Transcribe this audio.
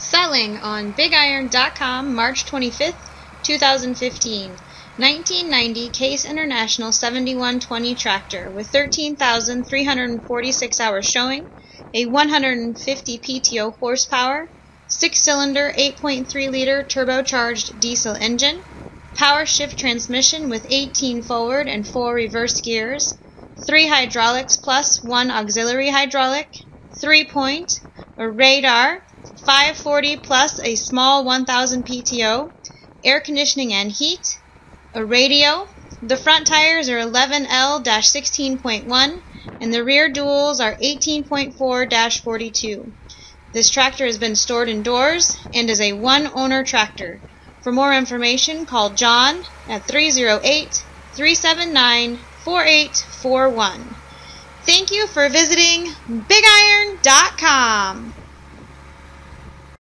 Selling on BigIron.com, March 25th, 2015. 1990 Case International 7120 tractor with 13,346 hours showing, a 150 PTO horsepower, 6-cylinder 8.3-liter turbocharged diesel engine, power shift transmission with 18 forward and 4 reverse gears, 3 hydraulics plus 1 auxiliary hydraulic, 3-point, a radar, 540 plus a small 1000 PTO, air conditioning and heat, a radio. The front tires are 11L-16.1 and the rear duals are 18.4-42. This tractor has been stored indoors and is a one-owner tractor. For more information, call John at 308-379-4841. Thank you for visiting BigIron.com.